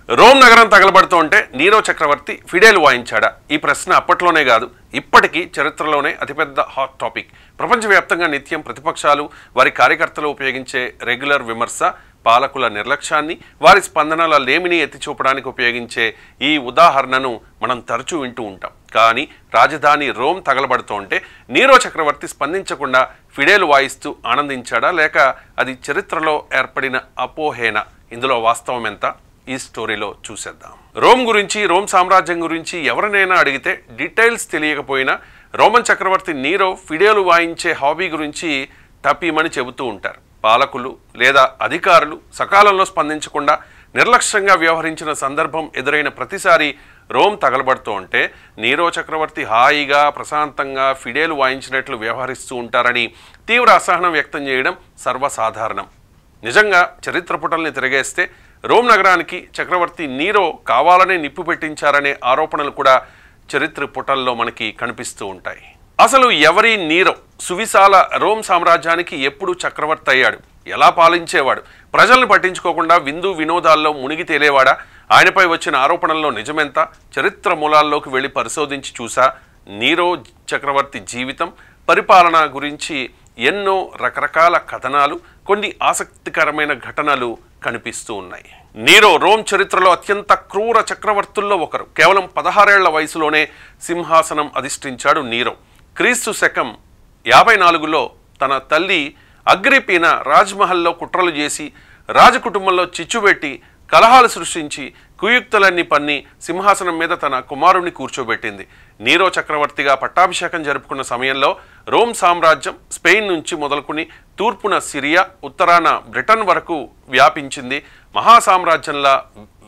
Rome నగరం తగలబడుతూ ఉంటే Nero చక్రవర్తి ఫిడేలు వాయించాడా? ఈ ప్రశ్న అప్పట్లోనే కాదు, ఇప్పటికీ చరిత్రలోనే అతిపెద్ద హాట్ టాపిక్. ప్రపంచవ్యాప్తంగా నిత్యం ప్రతిపక్షాలు వారి కార్యకర్తలు ఉపయోగించే రెగ్యులర్ విమర్శ, పాలకుల నిర్లక్ష్యాన్ని, వారి స్పందనల లేమిని ఎత్తిచూపడానికి ఉపయోగించే ఈ ఉదాహరణను మనం తరచూ వింటూ ఉంటాం. కానీ రాజధాని రోమ్ తగలబడుతూ ఉంటే నీరో చక్రవర్తి స్పందించకుండా ఫిడేలు వాయిస్తూ ఆనందించాడా, లేక అది చరిత్రలో ఏర్పడిన అపోహేనా? ఇందులో వాస్తవం ఎంత? ఈ స్టోరీలో చూసేద్దాం. రోమ్ గురించి, రోమ్ సామ్రాజ్యం గురించి ఎవరినైనా అడిగితే డీటెయిల్స్ తెలియకపోయినా రోమన్ చక్రవర్తి నీరో ఫిడేలు వాయించే హాబీ గురించి టపీమని చెబుతూ ఉంటారు. పాలకులు లేదా అధికారులు సకాలంలో స్పందించకుండా నిర్లక్ష్యంగా వ్యవహరించిన సందర్భం ఎదురైన ప్రతిసారి రోమ్ తగలబడుతూ ఉంటే నీరో చక్రవర్తి హాయిగా ప్రశాంతంగా ఫిడేలు వాయించినట్లు వ్యవహరిస్తూ ఉంటారని తీవ్ర అసహనం వ్యక్తం చేయడం సర్వసాధారణం. నిజంగా చరిత్ర పుటల్ని తిరగేస్తే రోమ్ నగరానికి చక్రవర్తి నీరో కావాలనే నిప్పు పెట్టించారనే ఆరోపణలు కూడా చరిత్ర పుటల్లో మనకి కనిపిస్తూ ఉంటాయి. అసలు ఎవరి నీరో? సువిశాల రోమ్ సామ్రాజ్యానికి ఎప్పుడు చక్రవర్తి అయ్యాడు? ఎలా పాలించేవాడు? ప్రజల్ని పట్టించుకోకుండా విందు వినోదాల్లో మునిగి తేలేవాడా? ఆయనపై వచ్చిన ఆరోపణల్లో నిజమెంత? చరిత్ర మూలాల్లోకి వెళ్ళి పరిశోధించి చూసా నీరో చక్రవర్తి జీవితం, పరిపాలన గురించి ఎన్నో రకరకాల కథనాలు, కొన్ని ఆసక్తికరమైన ఘటనలు కనిపిస్తూ ఉన్నాయి. నీరో రోమ్ చరిత్రలో అత్యంత క్రూర చక్రవర్తుల్లో ఒకరు. కేవలం 16 ఏళ్ల వయసులోనే సింహాసనం అధిష్ఠించాడు నీరో. క్రీస్తు శకం 54లో తన తల్లి అగ్రిపీనా రాజ్మహల్లో కుట్రలు చేసి రాజకుటుంబంలో చిచ్చుబెట్టి కలహాలు సృష్టించి కుయుక్తులన్నీ పన్ని సింహాసనం మీద తన కుమారుణ్ణి కూర్చోబెట్టింది. నీరో చక్రవర్తిగా పట్టాభిషేకం జరుపుకున్న సమయంలో రోమ్ సామ్రాజ్యం స్పెయిన్ నుంచి మొదలుకుని తూర్పున సిరియా, ఉత్తరాన బ్రిటన్ వరకు వ్యాపించింది. మహాసామ్రాజ్యంలా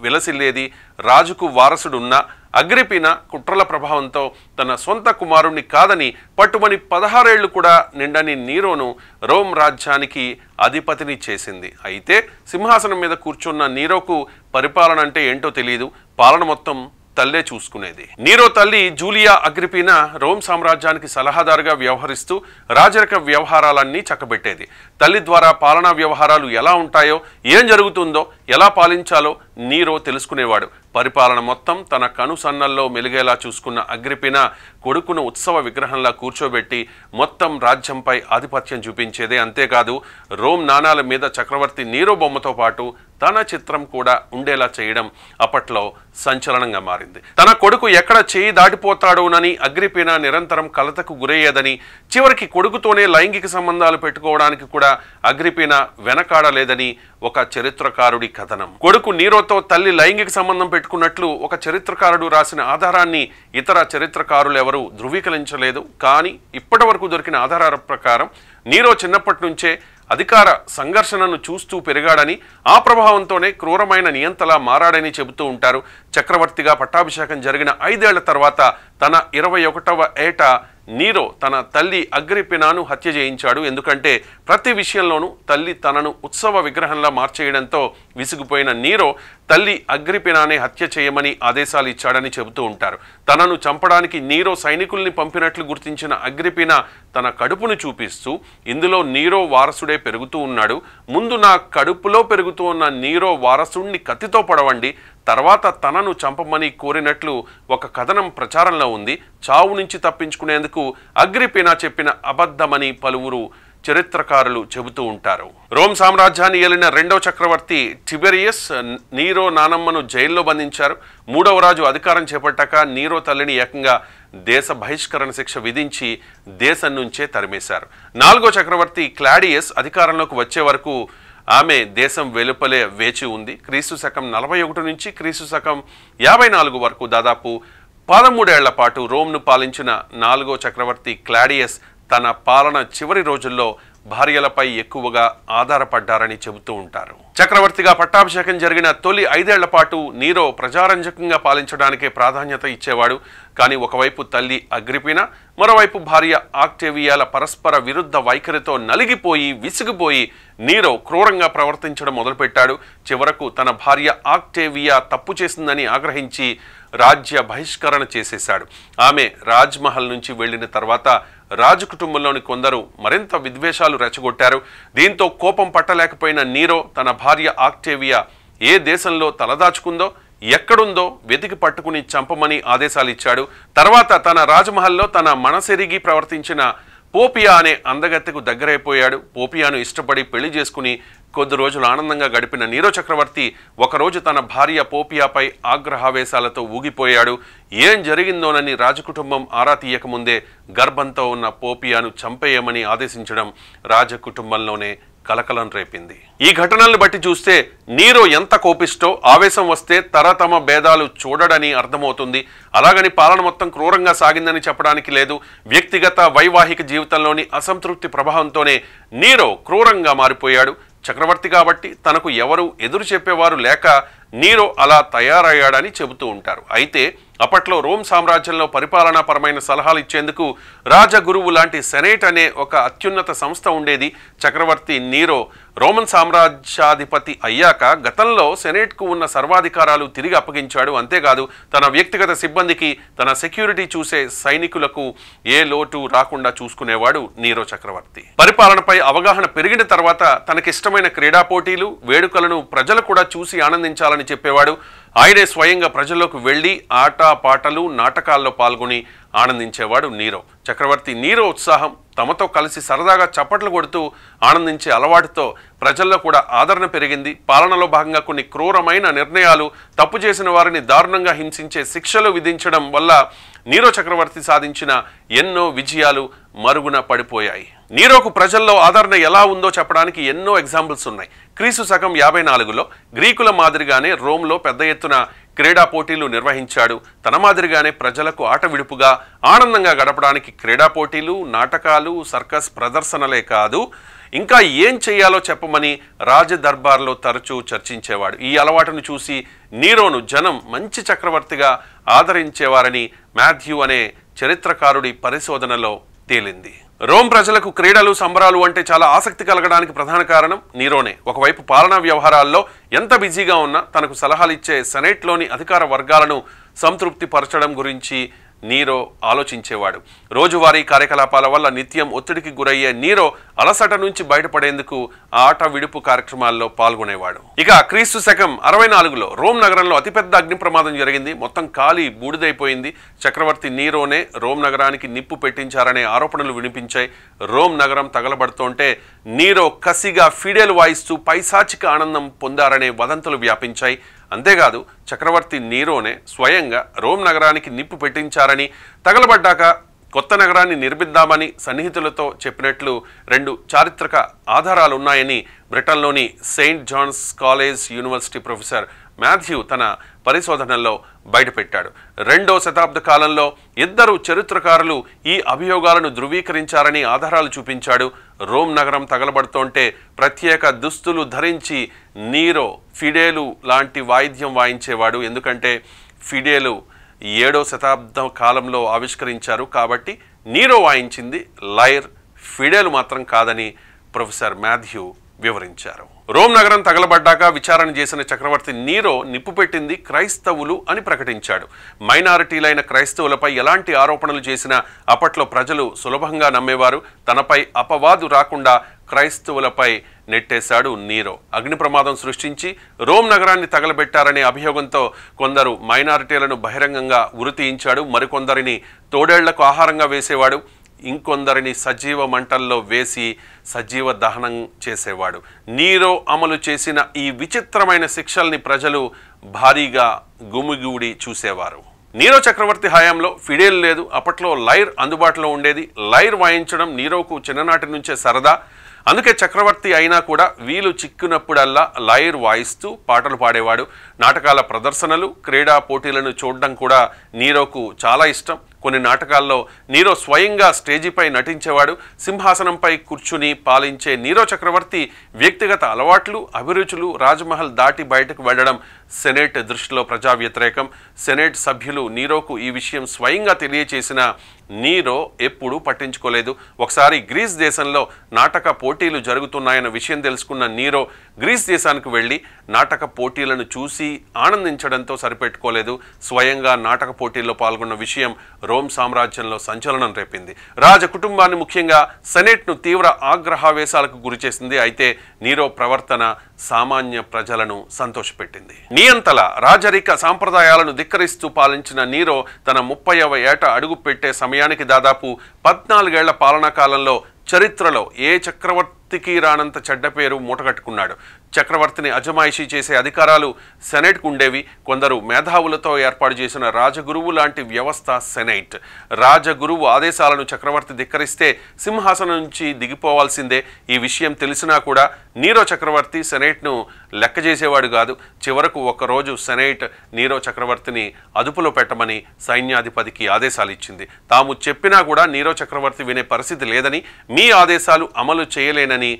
విలసిల్లేది. రాజుకు వారసుడున్న అగ్రిపీనా కుట్రల ప్రభావంతో తన సొంత కుమారుణ్ణి కాదని పట్టుమని 16 ఏళ్లు కూడా నిండని నీరోను రోమ్ రాజ్యానికి అధిపతిని చేసింది. అయితే సింహాసనం మీద కూర్చున్న నీరోకు పరిపాలన అంటే ఏంటో తెలియదు. పాలన మొత్తం తల్లే చూసుకునేది. నీరో తల్లి జూలియా అగ్రిపీనా రోమ్ సామ్రాజ్యానికి సలహాదారుగా వ్యవహరిస్తూ రాజరిక వ్యవహారాలన్నీ చక్కబెట్టేది. తల్లి ద్వారా పాలనా వ్యవహారాలు ఎలా ఉంటాయో, ఏం జరుగుతుందో, ఎలా పాలించాలో నీరో తెలుసుకునేవాడు. పరిపాలన మొత్తం తన కనుసన్నల్లో మెలిగేలా చూసుకున్న అగ్రిపీనా కొడుకును ఉత్సవ విగ్రహంలా కూర్చోబెట్టి మొత్తం రాజ్యంపై ఆధిపత్యం చూపించేదే. అంతేకాదు రోమ్ నాణాల మీద చక్రవర్తి నీరో బొమ్మతో పాటు తన చిత్రం కూడా ఉండేలా చేయడం అప్పట్లో సంచలనంగా మారింది. తన కొడుకు ఎక్కడ చేయి దాటిపోతాడోనని అగ్రిపీనా నిరంతరం కలతకు గురయ్యేదని, చివరికి కొడుకుతోనే లైంగిక సంబంధాలు పెట్టుకోవడానికి కూడా అగ్రిపీనా వెనకాడలేదని ఒక చరిత్రకారుడి కథనం. కొడుకు నీరోతో తల్లి లైంగిక సంబంధం పెట్టుకున్నట్లు ఒక చరిత్రకారుడు రాసిన ఆధారాన్ని ఇతర చరిత్రకారులు ఎవరూ ధృవీకరించలేదు. కానీ ఇప్పటి వరకు దొరికిన ఆధారాల ప్రకారం నీరో చిన్నప్పటి నుంచే అధికార సంఘర్షణను చూస్తూ పెరిగాడని, ఆ ప్రభావంతోనే క్రూరమైన నియంతలా మారాడని చెబుతూ ఉంటారు. చక్రవర్తిగా పట్టాభిషేకం జరిగిన 5 ఏళ్ల తర్వాత తన 21వ ఏట నీరో తన తల్లి అగ్రిపీనాను హత్య చేయించాడు. ఎందుకంటే ప్రతి విషయంలోనూ తల్లి తనను ఉత్సవ విగ్రహంలా మార్చేయడంతో విసిగిపోయిన నీరో తల్లి అగ్రిపీనానే హత్య చేయమని ఆదేశాలు ఇచ్చాడని చెబుతూ ఉంటారు. తనను చంపడానికి నీరో సైనికుల్ని పంపినట్లు గుర్తించిన అగ్రిపీనా తన కడుపును చూపిస్తూ, ఇందులో నీరో వారసుడే పెరుగుతూ ఉన్నాడు, ముందు నా కడుపులో పెరుగుతూ ఉన్న నీరో వారసుడిని కత్తితో పొడవండి, తర్వాత తనను చంపమని కోరినట్లు ఒక కథనం ప్రచారంలో ఉంది. చావు నుంచి తప్పించుకునేందుకు అగ్రిపీనా చెప్పిన అబద్ధమని పలువురు చరిత్రకారులు చెబుతూ ఉంటారు. రోమ్ సామ్రాజ్యాన్ని ఏలిన 2వ చక్రవర్తి టిబెరియస్ నీరో నానమ్మను జైల్లో బంధించారు. 3వ రాజు అధికారం చేపట్టాక నీరో తల్లిని ఏకంగా దేశ బహిష్కరణ శిక్ష విధించి దేశం నుంచే తరిమేశారు. 4వ చక్రవర్తి క్లాడియస్ అధికారంలోకి వచ్చే వరకు ఆమె దేశం వెలుపలే వేచి ఉంది. క్రీస్తు శకం 41 నుంచి క్రీస్తు శకం 54 వరకు దాదాపు 13 ఏళ్ల పాటు రోమ్ను పాలించిన 4వ చక్రవర్తి క్లాడియస్ తన పాలన చివరి రోజుల్లో భార్యలపై ఎక్కువగా ఆధారపడ్డారని చెబుతూ ఉంటారు. చక్రవర్తిగా పట్టాభిషేకం జరిగిన తొలి 5 ఏళ్ల పాటు నీరో ప్రజారంజకంగా పాలించడానికే ప్రాధాన్యత ఇచ్చేవాడు. కానీ ఒకవైపు తల్లి అగ్రిపీనా, మరోవైపు భార్య ఆక్టేవియాల పరస్పర విరుద్ధ వైఖరితో నలిగిపోయి విసిగిపోయి నీరో క్రూరంగా ప్రవర్తించడం మొదలుపెట్టాడు. చివరకు తన భార్య ఆక్టేవియా తప్పు చేసిందని ఆగ్రహించి రాజ్య బహిష్కరణ చేసేశాడు. ఆమె రాజ్మహల్ నుంచి వెళ్లిన తర్వాత రాజు కుటుంబంలోని కొందరు మరింత విద్వేషాలు రెచ్చగొట్టారు. దీంతో కోపం పట్టలేకపోయిన నీరో తన భార్య ఆక్టేవియా ఏ దేశంలో తలదాచుకుందో, ఎక్కడుందో వెతికి పట్టుకుని చంపమని ఆదేశాలు ఇచ్చాడు. తర్వాత తన రాజమహల్లో తన మనసెరిగి ప్రవర్తించిన పోపియా అనే అందగత్తెకు దగ్గరైపోయాడు. పోపియాను ఇష్టపడి పెళ్లి చేసుకుని కొద్ది రోజులు ఆనందంగా గడిపిన నీరో చక్రవర్తి ఒకరోజు తన భార్య పోపియాపై ఆగ్రహావేశాలతో ఊగిపోయాడు. ఏం జరిగిందోనని రాజకుటుంబం ఆరా తీయకముందే గర్భంతో ఉన్న పోపియాను చంపేయమని ఆదేశించడం రాజకుటుంబంలోనే కలకలం రేపింది. ఈ ఘటనల్ని బట్టి చూస్తే నీరో ఎంత కోపిష్టో, ఆవేశం వస్తే తమ భేదాలు చూడడని అర్థమవుతుంది. అలాగని పాలన మొత్తం క్రూరంగా సాగిందని చెప్పడానికి లేదు. వ్యక్తిగత వైవాహిక జీవితంలోని అసంతృప్తి ప్రభావంతోనే నీరో క్రూరంగా మారిపోయాడు. చక్రవర్తి కాబట్టి తనకు ఎవరు ఎదురు చెప్పేవారు లేక నీరో అలా తయారయ్యాడని చెబుతూ ఉంటారు. అయితే అప్పట్లో రోమ్ సామ్రాజ్యంలో పరిపాలనాపరమైన సలహాలు ఇచ్చేందుకు రాజగురువు లాంటి సెనేట్ అనే ఒక అత్యున్నత సంస్థ ఉండేది. చక్రవర్తి నీరో రోమన్ సామ్రాజ్యాధిపతి అయ్యాక గతంలో సెనేట్కు ఉన్న సర్వాధికారాలు తిరిగి అప్పగించాడు. అంతేకాదు తన వ్యక్తిగత సిబ్బందికి, తన సెక్యూరిటీ చూసే సైనికులకు ఏ లోటు రాకుండా చూసుకునేవాడు నీరో చక్రవర్తి. పరిపాలనపై అవగాహన పెరిగిన తర్వాత తనకిష్టమైన క్రీడా పోటీలు, వేడుకలను ప్రజలు కూడా చూసి ఆనందించాలని చెప్పేవాడు. ఆయనే స్వయంగా ప్రజల్లోకి వెళ్లి ఆట పాటలు నాటకాల్లో పాల్గొని ఆనందించేవాడు నీరో. చక్రవర్తి నీరో ఉత్సాహం, తమతో కలిసి సరదాగా చప్పట్లు కొడుతూ ఆనందించే అలవాటుతో ప్రజల్లో కూడా ఆదరణ పెరిగింది. పాలనలో భాగంగా కొన్ని క్రూరమైన నిర్ణయాలు, తప్పు చేసిన వారిని దారుణంగా హింసించే శిక్షలు విధించడం వల్ల నీరో చక్రవర్తి సాధించిన ఎన్నో విజయాలు మరుగున పడిపోయాయి. నీరోకు ప్రజల్లో ఆదరణ ఎలా ఉందో చెప్పడానికి ఎన్నో ఎగ్జాంపుల్స్ ఉన్నాయి. క్రీస్తు శకం 54లో గ్రీకుల మాదిరిగానే రోమ్లో పెద్ద ఎత్తున క్రీడా పోటీలు నిర్వహించాడు. తన మాదిరిగానే ప్రజలకు ఆట విడుపుగా ఆనందంగా గడపడానికి క్రీడా పోటీలు, నాటకాలు, సర్కస్ ప్రదర్శనలే కాదు ఇంకా ఏం చేయాలో చెప్పమని రాజదర్బార్లో తరచూ చర్చించేవాడు. ఈ అలవాటును చూసి నీరోను జనం మంచి చక్రవర్తిగా ఆదరించేవారని మాథ్యూ అనే చరిత్రకారుడి పరిశోధనలో తేలింది. రోమ్ ప్రజలకు క్రీడలు, సంబరాలు అంటే చాలా ఆసక్తి కలగడానికి ప్రధాన కారణం నీరోనే. ఒకవైపు పాలనా వ్యవహారాల్లో ఎంత బిజీగా ఉన్నా తనకు సలహాలు ఇచ్చే సెనేట్లోని అధికార వర్గాలను సంతృప్తి పరచడం గురించి నీరో ఆలోచించేవాడు. రోజువారీ కార్యకలాపాల వల్ల నిత్యం ఒత్తిడికి గురయ్యే నీరో అలసట నుంచి బయటపడేందుకు ఆట విడుపు కార్యక్రమాల్లో పాల్గొనేవాడు. ఇక క్రీస్తు శకం 64లో రోమ్ నగరంలో అతిపెద్ద అగ్ని ప్రమాదం జరిగింది. మొత్తం కాలి బూడిదైపోయింది. చక్రవర్తి నీరోనే రోమ్ నగరానికి నిప్పు పెట్టించారనే ఆరోపణలు వినిపించాయి. రోమ్ నగరం తగలబడుతుంటే నీరో కసిగా ఫిడేలు వాయిస్తూ పైశాచిక ఆనందం పొందారనే వదంతులు వ్యాపించాయి. అంతేకాదు చక్రవర్తి నీరోనే స్వయంగా రోమ్ నగరానికి నిప్పు పెట్టించారని, తగలబడ్డాక కొత్త నగరాన్ని నిర్మిద్దామని సన్నిహితులతో చెప్పినట్లు 2 చారిత్రక ఆధారాలున్నాయని బ్రిటన్లోని Saint Johne's college university professor Matthew తన పరిశోధనల్లో బయటపెట్టాడు. 2వ శతాబ్ద కాలంలో 2 చరిత్రకారులు ఈ అభియోగాలను ధృవీకరించారని ఆధారాలు చూపించాడు. రోమ్ నగరం తగలబడుతుంటే ప్రత్యేక దుస్తులు ధరించి నీరో ఫిడేలు లాంటి వాయిద్యం వాయించేవాడు. ఎందుకంటే ఫిడేలు 7వ శతాబ్దం కాలంలో ఆవిష్కరించారు కాబట్టి నీరో వాయించింది లైర్, ఫిడేలు మాత్రం కాదని ప్రొఫెసర్ మాథ్యూ వివరించారు. రోమ్ నగరం తగలబడ్డాక విచారణ చేసిన చక్రవర్తి నీరో నిప్పు పెట్టింది క్రైస్తవులు అని ప్రకటించాడు. మైనారిటీలైన క్రైస్తవులపై ఎలాంటి ఆరోపణలు చేసినా అప్పట్లో ప్రజలు సులభంగా నమ్మేవారు. తనపై అపవాదు రాకుండా క్రైస్తవులపై నెట్టేశాడు నీరో. అగ్ని ప్రమాదం సృష్టించి రోమ్ నగరాన్ని తగలబెట్టారనే అభియోగంతో కొందరు మైనారిటీలను బహిరంగంగా ఉరితీయించాడు. మరికొందరిని తోడేళ్లకు ఆహారంగా వేసేవాడు. ఇంకొందరిని సజీవ మంటల్లో వేసి సజీవ దహనం చేసేవాడు. నీరో అమలు చేసిన ఈ విచిత్రమైన శిక్షల్ని ప్రజలు భారీగా గుమిగూడి చూసేవారు. నీరో చక్రవర్తి హయాంలో ఫిడేల్ లేదు. అప్పట్లో లైర్ అందుబాటులో ఉండేది. లైర్ వాయించడం నీరోకు చిన్ననాటి నుంచే సరదా. అందుకే చక్రవర్తి అయినా కూడా వీలు చిక్కినప్పుడల్లా లైర్ వాయిస్తూ పాటలు పాడేవాడు. నాటకాల ప్రదర్శనలు, క్రీడా పోటీలను చూడడం కూడా నీరోకు చాలా ఇష్టం. కొన్ని నాటకాల్లో నీరో స్వయంగా స్టేజీపై నటించేవాడు. సింహాసనంపై కూర్చుని పాలించే నీరో చక్రవర్తి వ్యక్తిగత అలవాట్లు, అభిరుచులు రాజ్మహల్ దాటి బయటకు వెళ్లడం సెనేట్ దృష్టిలో ప్రజా వ్యతిరేకం. సెనేట్ సభ్యులు నీరోకు ఈ విషయం స్వయంగా తెలియచేసిన నీరో ఎప్పుడూ పట్టించుకోలేదు. ఒకసారి గ్రీస్ దేశంలో నాటక పోటీలు జరుగుతున్నాయన్న విషయం తెలుసుకున్న నీరో గ్రీస్ దేశానికి వెళ్లి నాటక పోటీలను చూసి ఆనందించడంతో సరిపెట్టుకోలేదు. స్వయంగా నాటక పోటీల్లో పాల్గొన్న విషయం రోమ్ సామ్రాజ్యంలో సంచలనం రేపింది. రాజ కుటుంబాన్ని ముఖ్యంగా సెనేట్ను తీవ్ర ఆగ్రహావేశాలకు గురిచేసింది. అయితే నీరో ప్రవర్తన సామాన్య ప్రజలను సంతోషపెట్టింది. నియంతల రాజరిక సాంప్రదాయాలను ధిక్కరిస్తూ పాలించిన నీరో తన 30వ ఏట అడుగు పెట్టే సమయానికి దాదాపు 14 ఏళ్ల పాలనా కాలంలో చరిత్రలో ఏ చక్రవర్తికి రానంత చెడ్డ పేరు మూటగట్టుకున్నాడు. చక్రవర్తిని అజమాయిషీ చేసే అధికారాలు సెనేట్కు ఉండేవి. కొందరు మేధావులతో ఏర్పాటు చేసిన రాజగురువు లాంటి వ్యవస్థ సెనేట్. రాజగురువు ఆదేశాలను చక్రవర్తి ధిక్కరిస్తే సింహాసనం నుంచి దిగిపోవాల్సిందే. ఈ విషయం తెలిసినా కూడా నీరో చక్రవర్తి సెనేట్ను లెక్క చేసేవాడు కాదు. చివరకు ఒకరోజు సెనేట్ నీరో చక్రవర్తిని అదుపులో పెట్టమని సైన్యాధిపతికి ఆదేశాలు ఇచ్చింది. తాము చెప్పినా కూడా నీరో చక్రవర్తి వినే పరిస్థితి లేదని, మీ ఆదేశాలు అమలు చేయలేనని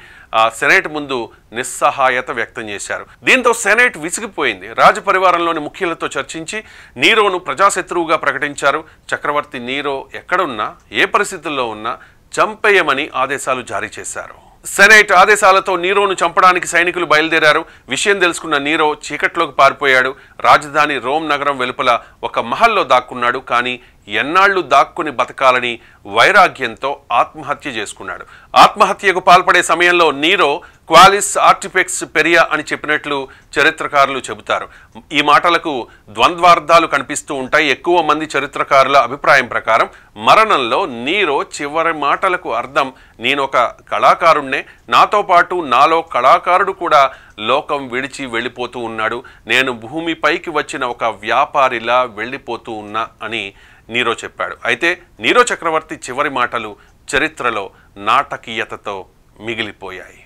సెనేట్ ముందు నిస్సహాయత వ్యక్తం చేశారు. దీంతో సెనేట్ విసిగిపోయింది. రాజపరివారంలోని ముఖ్యులతో చర్చించి నీరోను ప్రజాశత్రువుగా ప్రకటించారు. చక్రవర్తి నీరో ఎక్కడున్నా, ఏ పరిస్థితుల్లో ఉన్నా చంపేయమని ఆదేశాలు జారీ చేశారు. సెనేట్ ఆదేశాలతో నీరోను చంపడానికి సైనికులు బయలుదేరారు. విషయం తెలుసుకున్న నీరో చీకట్లోకి పారిపోయాడు. రాజధాని రోమ్ నగరం వెలుపల ఒక మహల్లో దాక్కున్నాడు. కానీ ఎన్నాళ్లు దాక్కుని బతకాలని వైరాగ్యంతో ఆత్మహత్య చేసుకున్నాడు. ఆత్మహత్యకు పాల్పడే సమయంలో నీరో క్వాలిస్ ఆర్టిఫెక్స్ పెరియా అని చెప్పినట్లు చరిత్రకారులు చెబుతారు. ఈ మాటలకు ద్వంద్వార్థాలు కనిపిస్తూ ఉంటాయి. ఎక్కువ మంది చరిత్రకారుల అభిప్రాయం ప్రకారం మరణంలో నీరో చివరి మాటలకు అర్థం, నేనొక కళాకారుణ్ణే, నాతో పాటు నాలో కళాకారుడు కూడా లోకం విడిచి వెళ్ళిపోతూ ఉన్నాడు, నేను భూమిపైకి వచ్చిన ఒక వ్యాపారిలా వెళ్ళిపోతూ ఉన్నా అని నీరో చెప్పాడు. అయితే నీరో చక్రవర్తి చివరి మాటలు చరిత్రలో నాటకీయతతో మిగిలిపోయాయి.